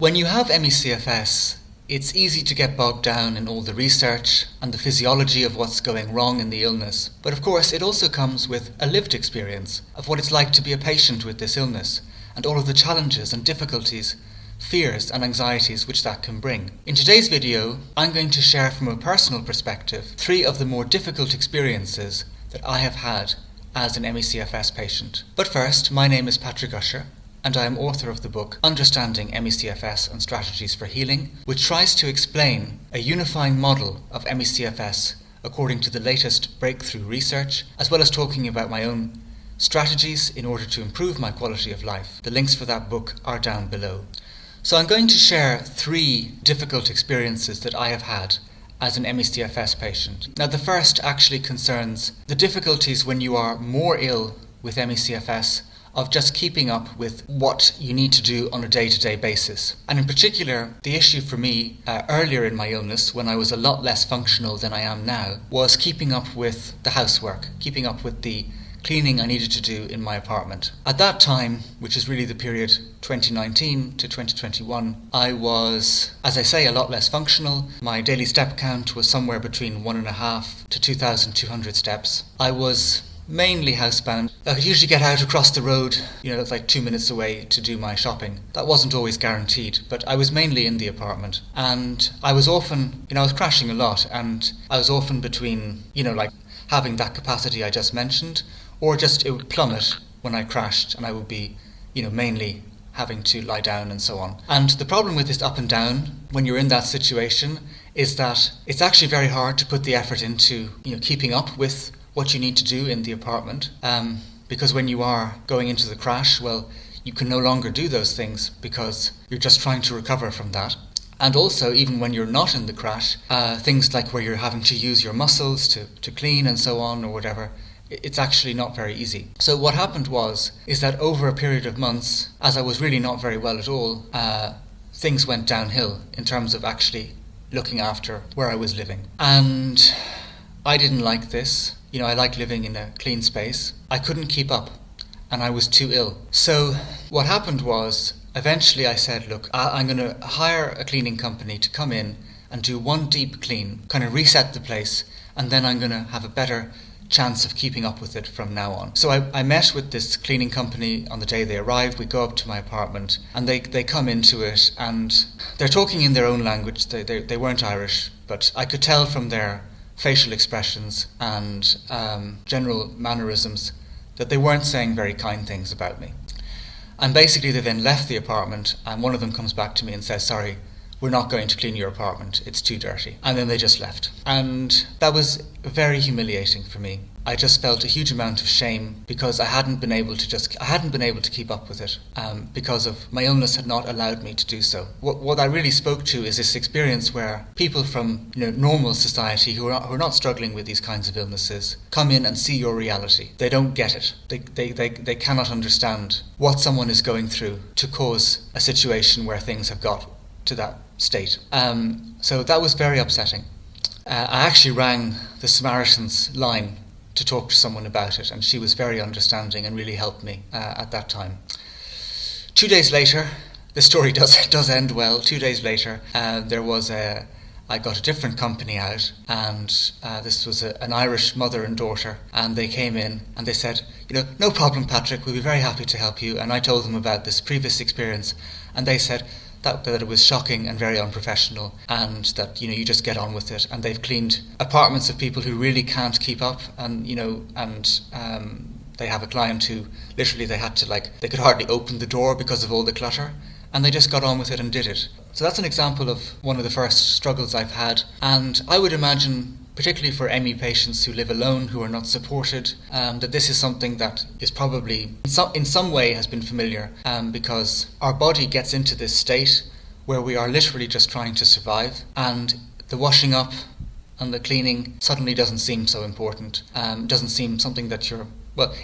When you have ME-CFS, it's easy to get bogged down in all the research and the physiology of what's going wrong in the illness. But of course, it also comes with a lived experience of what it's like to be a patient with this illness and all of the challenges and difficulties, fears and anxieties which that can bring. In today's video, I'm going to share from a personal perspective 3 of the more difficult experiences that I have had as an ME-CFS patient. But first, my name is Patrick Usher, and I am author of the book Understanding ME-CFS and Strategies for Healing, which tries to explain a unifying model of ME-CFS according to the latest breakthrough research, as well as talking about my own strategies in order to improve my quality of life. The links for that book are down below. So I'm going to share 3 difficult experiences that I have had as an ME-CFS patient. Now, the first actually concerns the difficulties when you are more ill with ME-CFS of just keeping up with what you need to do on a day-to-day basis. And in particular, the issue for me earlier in my illness, when I was a lot less functional than I am now, was keeping up with the housework, keeping up with the cleaning I needed to do in my apartment. At that time, which is really the period 2019 to 2021, I was, as I say, a lot less functional. My daily step count was somewhere between 1.5 to 2,200 steps. I was mainly housebound. I could usually get out across the road, that's like 2 minutes away, to do my shopping. That wasn't always guaranteed, but I was mainly in the apartment. And I was often, I was crashing a lot, and I was often between, like having that capacity I just mentioned, or just it would plummet when I crashed, and I would be, mainly having to lie down and so on. And the problem with this up and down, when you're in that situation, is that it's actually very hard to put the effort into, keeping up with what you need to do in the apartment, because when you are going into the crash, well, you can no longer do those things because you're just trying to recover from that. And also, even when you're not in the crash, things like where you're having to use your muscles to clean and so on or whatever, it's actually not very easy. So what happened is that over a period of months, as I was really not very well at all, things went downhill in terms of actually looking after where I was living. And I didn't like this. I like living in a clean space. I couldn't keep up, and I was too ill. So what happened was, eventually I said, look, I'm going to hire a cleaning company to come in and do one deep clean, kind of reset the place, and then I'm going to have a better chance of keeping up with it from now on. So I met with this cleaning company on the day they arrived. We go up to my apartment, and they come into it, and they're talking in their own language. They weren't Irish, but I could tell from their facial expressions and general mannerisms that they weren't saying very kind things about me. And basically they then left the apartment, and one of them comes back to me and says, sorry, we're not going to clean your apartment, it's too dirty. And then they just left. And that was very humiliating for me. I just felt a huge amount of shame because I hadn't been able to keep up with it because of my illness had not allowed me to do so. What I really spoke to is this experience where people from normal society who are not struggling with these kinds of illnesses come in and see your reality. They don't get it. They cannot understand what someone is going through to cause a situation where things have got to that state. So that was very upsetting. I actually rang the Samaritan's line to talk to someone about it, and she was very understanding and really helped me at that time. 2 days later, the story does end well. 2 days later, I got a different company out, and this was an Irish mother and daughter, and they came in and they said, no problem, Patrick, we'll be very happy to help you. And I told them about this previous experience, and they said that it was shocking and very unprofessional, and that you just get on with it. And they've cleaned apartments of people who really can't keep up, and they have a client who literally they could hardly open the door because of all the clutter, and they just got on with it and did it. So that's an example of one of the first struggles I've had, and I would imagine, particularly for ME patients who live alone, who are not supported, that this is something that is probably in some way has been familiar, because our body gets into this state where we are literally just trying to survive, and the washing up and the cleaning suddenly doesn't seem so important, doesn't seem something that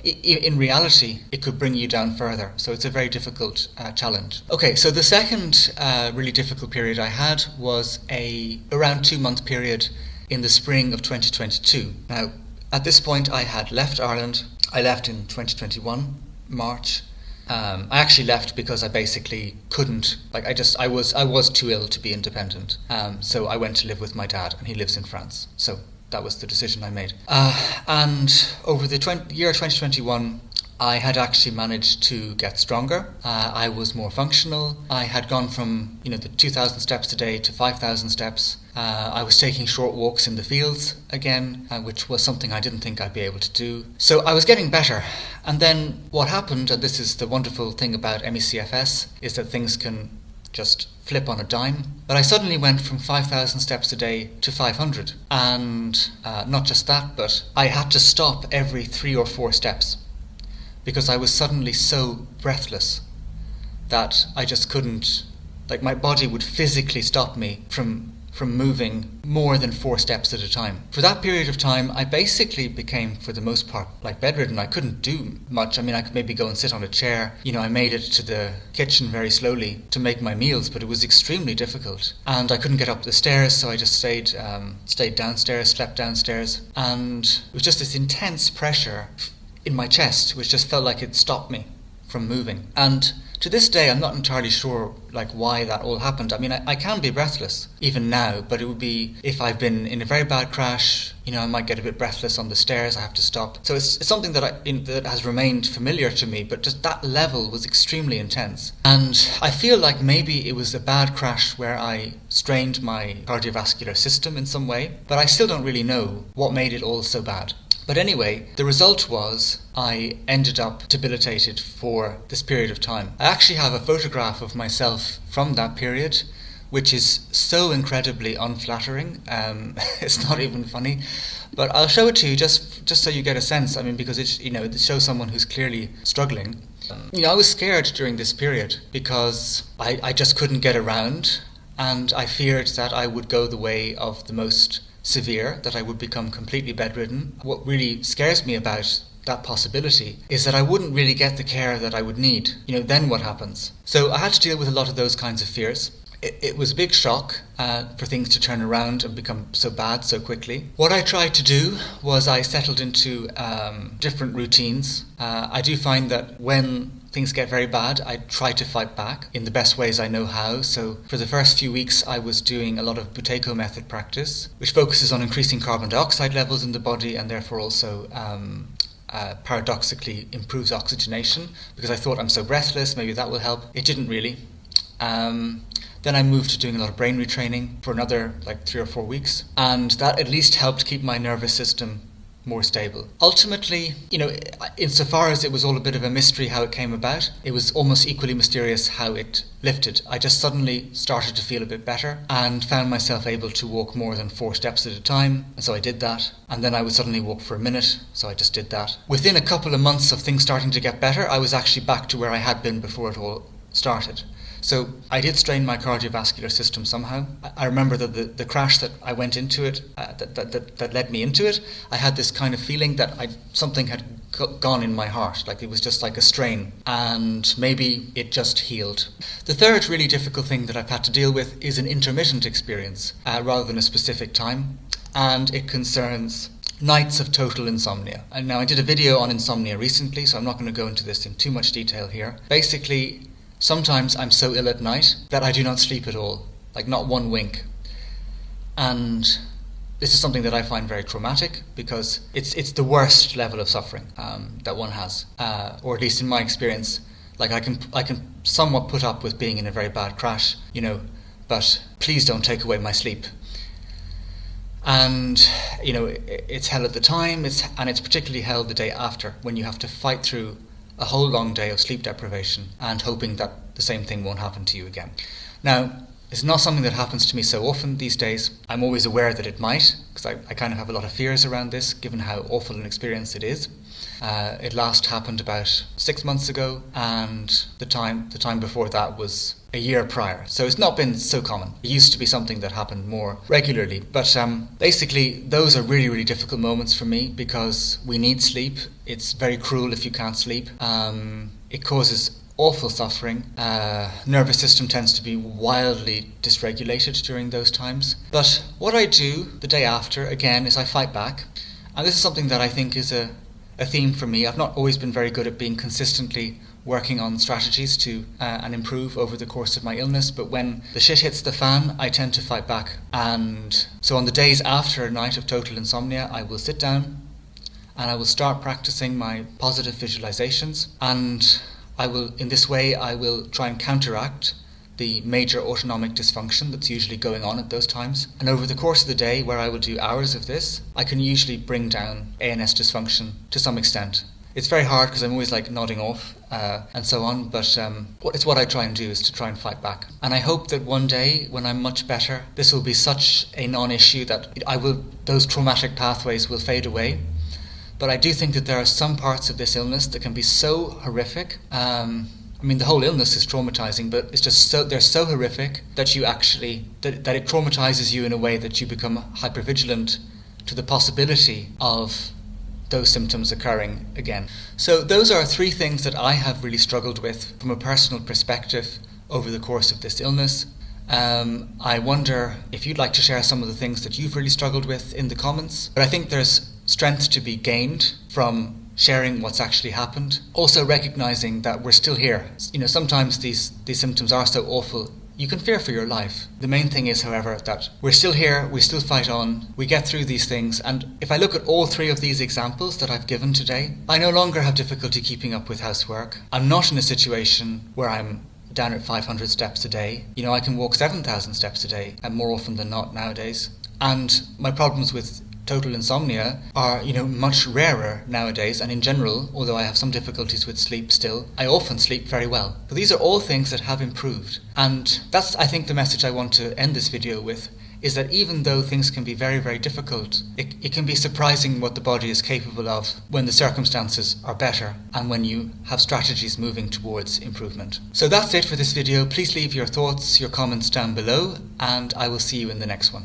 in reality, it could bring you down further. So it's a very difficult challenge. Okay, so the second really difficult period I had was around 2-month period in the spring of 2022. Now, at this point, I had left Ireland. I left in 2021, March, I actually left because I basically couldn't, I was too ill to be independent. So I went to live with my dad, and he lives in France. So that was the decision I made. And over the year 2021, I had actually managed to get stronger. I was more functional. I had gone from, the 2,000 steps a day to 5,000 steps. I was taking short walks in the fields again, which was something I didn't think I'd be able to do. So I was getting better. And then what happened, and this is the wonderful thing about ME-CFS, is that things can just flip on a dime. But I suddenly went from 5,000 steps a day to 500. And not just that, but I had to stop every 3 or 4 steps, because I was suddenly so breathless that I just couldn't, my body would physically stop me from moving more than 4 steps at a time. For that period of time, I basically became, for the most part, bedridden. I couldn't do much. I could maybe go and sit on a chair. I made it to the kitchen very slowly to make my meals, but it was extremely difficult. And I couldn't get up the stairs, so I just stayed downstairs, slept downstairs. And it was just this intense pressure in my chest, which just felt like it stopped me from moving. And to this day, I'm not entirely sure why that all happened. I can be breathless even now, but it would be if I've been in a very bad crash. I might get a bit breathless on the stairs. I have to stop. So it's something that has remained familiar to me, but just that level was extremely intense. And I feel like maybe it was a bad crash where I strained my cardiovascular system in some way, but I still don't really know what made it all so bad. But anyway, the result was I ended up debilitated for this period of time. I actually have a photograph of myself from that period, which is so incredibly unflattering. It's not even funny. But I'll show it to you just so you get a sense. Because it shows someone who's clearly struggling. I was scared during this period because I just couldn't get around, and I feared that I would go the way of the most severe, that I would become completely bedridden. What really scares me about that possibility is that I wouldn't really get the care that I would need. Then what happens? So I had to deal with a lot of those kinds of fears. It was a big shock for things to turn around and become so bad so quickly. What I tried to do was I settled into different routines. I do find that when things get very bad, I try to fight back in the best ways I know how. So for the first few weeks, I was doing a lot of Buteco method practice, which focuses on increasing carbon dioxide levels in the body, and therefore also paradoxically improves oxygenation, because I thought I'm so breathless, maybe that will help. It didn't really. Then I moved to doing a lot of brain retraining for another 3 or 4 weeks, and that at least helped keep my nervous system more stable. Ultimately, insofar as it was all a bit of a mystery how it came about, it was almost equally mysterious how it lifted. I just suddenly started to feel a bit better and found myself able to walk more than 4 steps at a time, and so I did that. And then I would suddenly walk for a minute, so I just did that. Within a couple of months of things starting to get better, I was actually back to where I had been before it all started. So I did strain my cardiovascular system somehow. I remember that the crash that I went into it, that led me into it, I had this kind of feeling that something had gone in my heart, it was just like a strain, and maybe it just healed. The third really difficult thing that I've had to deal with is an intermittent experience rather than a specific time, and it concerns nights of total insomnia. And now I did a video on insomnia recently, so I'm not going to go into this in too much detail here. Basically, sometimes I'm so ill at night that I do not sleep at all, not one wink. And this is something that I find very traumatic, because it's the worst level of suffering that one has, or at least in my experience. I can somewhat put up with being in a very bad crash, but please don't take away my sleep. And it's hell at the time, and it's particularly hell the day after, when you have to fight through a whole long day of sleep deprivation and hoping that the same thing won't happen to you again. Now, it's not something that happens to me so often these days. I'm always aware that it might, because I kind of have a lot of fears around this, given how awful an experience it is. It last happened about 6 months ago, and the time before that was a year prior. So it's not been so common. It used to be something that happened more regularly. But basically, those are really, really difficult moments for me, because we need sleep. It's very cruel if you can't sleep. It causes awful suffering. Nervous system tends to be wildly dysregulated during those times. But what I do the day after, again, is I fight back. And this is something that I think is a theme for me. I've not always been very good at being consistently working on strategies to and improve over the course of my illness, but when the shit hits the fan, I tend to fight back. And so on the days after a night of total insomnia, I will sit down and I will start practicing my positive visualizations, and in this way I will try and counteract the major autonomic dysfunction that's usually going on at those times. And over the course of the day, where I will do hours of this, I can usually bring down ANS dysfunction to some extent. It's very hard because I'm always like nodding off and so on, but it's what I try and do, is to try and fight back. And I hope that one day, when I'm much better, this will be such a non-issue that those traumatic pathways will fade away. But I do think that there are some parts of this illness that can be so horrific. I mean, the whole illness is traumatizing, but it's just they're so horrific that that it traumatizes you in a way that you become hypervigilant to the possibility of those symptoms occurring again. So those are 3 things that I have really struggled with from a personal perspective over the course of this illness. I wonder if you'd like to share some of the things that you've really struggled with in the comments. But I think there's strength to be gained from sharing what's actually happened. Also recognizing that we're still here. Sometimes these symptoms are so awful, you can fear for your life. The main thing is, however, that we're still here, we still fight on, we get through these things. And if I look at all 3 of these examples that I've given today, I no longer have difficulty keeping up with housework. I'm not in a situation where I'm down at 500 steps a day. I can walk 7,000 steps a day, and more often than not nowadays. And my problems with total insomnia are, much rarer nowadays, and in general, although I have some difficulties with sleep still, I often sleep very well. But these are all things that have improved. And that's, I think, the message I want to end this video with, is that even though things can be very, very difficult, it can be surprising what the body is capable of when the circumstances are better and when you have strategies moving towards improvement. So that's it for this video. Please leave your thoughts, your comments down below, and I will see you in the next one.